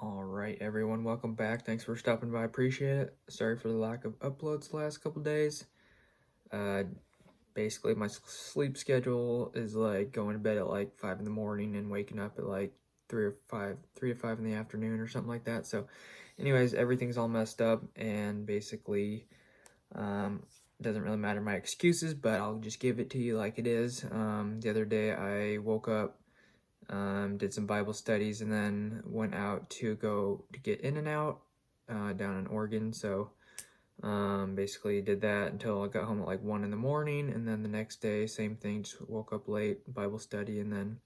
All right, everyone, welcome back. Thanks for stopping by. Appreciate it. Sorry for the lack of uploads the last couple days. Uh, Basically, my sleep schedule is like going to bed at like 5 in the morning and waking up at like 3 to 5 in the afternoon or something like that. So, anyways, everything's all messed up, and basically, doesn't really matter my excuses, but I'll just give it to you like it is. The other day, I woke up, did some Bible studies, and then went out to go to get In-N-Out down in Oregon. So basically did that until I got home at like 1 in the morning, and then the next day, same thing, just woke up late, Bible study, and then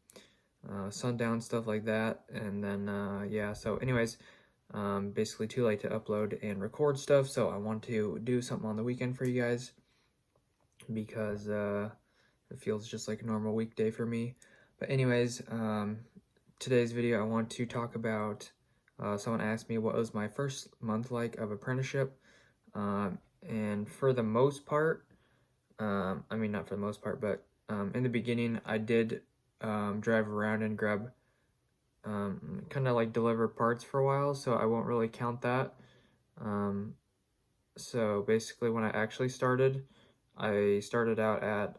sundown, stuff like that. And then, yeah, so anyways, basically too late to upload and record stuff, so I want to do something on the weekend for you guys because it feels just like a normal weekday for me. But anyways, today's video I want to talk about, someone asked me what was my first month like of apprenticeship, and for the most part, I mean not for the most part, but in the beginning I did drive around and grab, kind of like deliver parts for a while, so I won't really count that. So basically when I actually started, I started out at,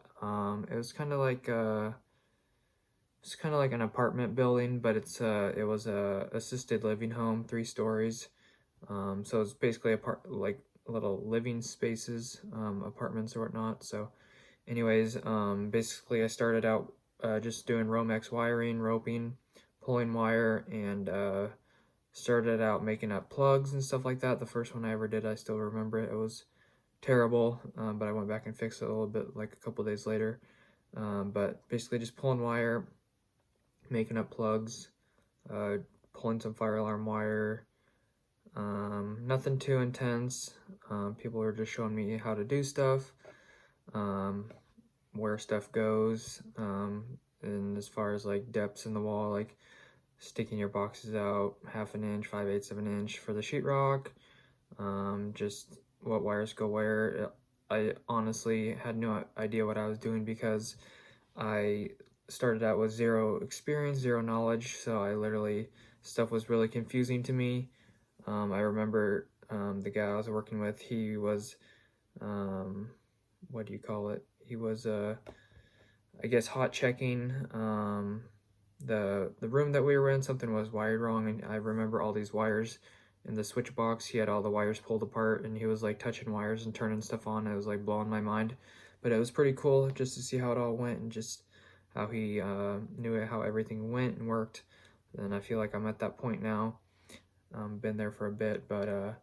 it was kind of like it's kind of like an apartment building, but it was a assisted living home, 3 stories. So it's basically like little living spaces, apartments or whatnot. So anyways, basically I started out just doing Romex wiring, roping, pulling wire, and started out making up plugs and stuff like that. The first one I ever did, I still remember it. It was terrible, but I went back and fixed it a little bit like a couple days later. But basically just pulling wire, making up plugs, pulling some fire alarm wire, nothing too intense. People were just showing me how to do stuff, where stuff goes, and as far as like depths in the wall, like sticking your boxes out 1/2 inch, 5/8 of an inch for the sheetrock, just what wires go where. I honestly had no idea what I was doing because I started out with zero experience, zero knowledge, so stuff was really confusing to me. I remember the guy I was working with, he was, what do you call it? He was, I guess, hot checking the room that we were in. Something was wired wrong, and I remember all these wires in the switch box. He had all the wires pulled apart, and he was like touching wires and turning stuff on. It was like blowing my mind, but it was pretty cool just to see how it all went and just how he knew how everything went and worked. And I feel like I'm at that point now. Been there for a bit, but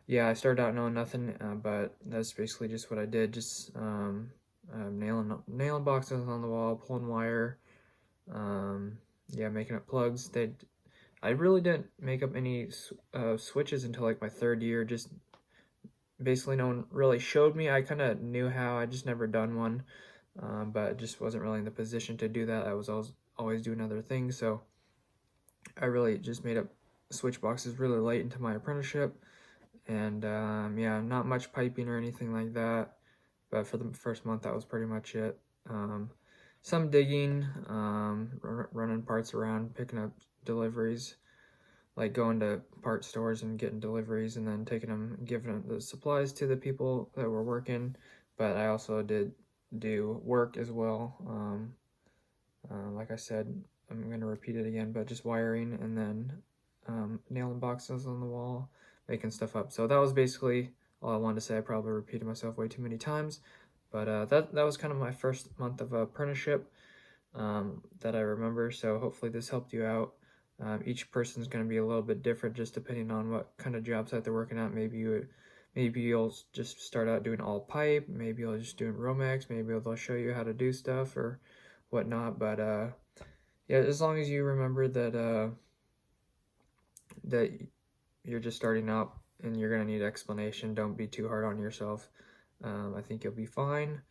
yeah, I started out knowing nothing, but that's basically just what I did, just nailing boxes on the wall, pulling wire, yeah, making up plugs. I really didn't make up any switches until like my 3rd year. Just basically no one really showed me. I kind of knew how, I just never done one, but just wasn't really in the position to do that. I was always doing other things, so I really just made up switch boxes really late into my apprenticeship. And yeah, not much piping or anything like that, but for the first month that was pretty much it. Some digging, running parts around, picking up deliveries, like going to part stores and getting deliveries and then taking them and giving them the supplies to the people that were working. But I also did do work as well. Like I said, I'm going to repeat it again, but just wiring and then nailing boxes on the wall, making stuff up. So that was basically all I wanted to say. I probably repeated myself way too many times, but that was kind of my first month of apprenticeship that I remember. So hopefully this helped you out. Each person's going to be a little bit different, just depending on what kind of job site they're working at. Maybe you'll just start out doing all pipe. Maybe you'll just doing Romex. Maybe they'll show you how to do stuff or whatnot. But yeah, as long as you remember that you're just starting out and you're gonna need explanation, don't be too hard on yourself. I think you'll be fine.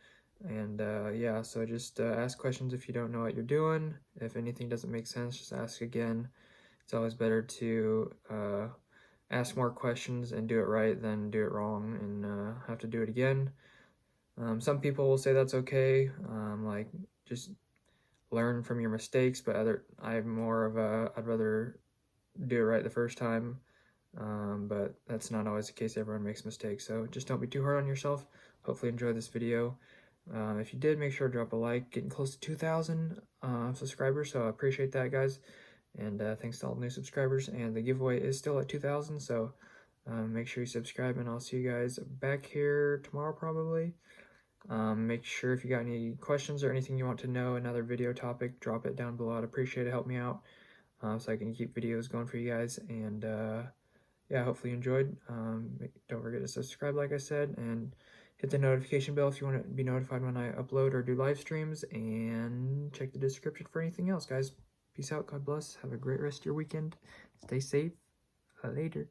And yeah, so just ask questions if you don't know what you're doing. If anything doesn't make sense, just ask again. It's always better to ask more questions and do it right than do it wrong and have to do it again. Some people will say that's okay, like just learn from your mistakes, but I'm more of I'd rather do it right the first time. But that's not always the case. Everyone makes mistakes, so just don't be too hard on yourself. Hopefully enjoy this video. If you did, make sure to drop a like. Getting close to 2,000 subscribers, so I appreciate that, guys. And thanks to all the new subscribers. And the giveaway is still at 2,000, so make sure you subscribe, and I'll see you guys back here tomorrow probably. Make sure if you got any questions or anything you want to know, another video topic, drop it down below. I'd appreciate it. Help me out so I can keep videos going for you guys. And yeah, hopefully you enjoyed. Don't forget to subscribe, like I said, and hit the notification bell if you want to be notified when I upload or do live streams. And check the description for anything else, guys. Peace out. God bless. Have a great rest of your weekend. Stay safe. Later.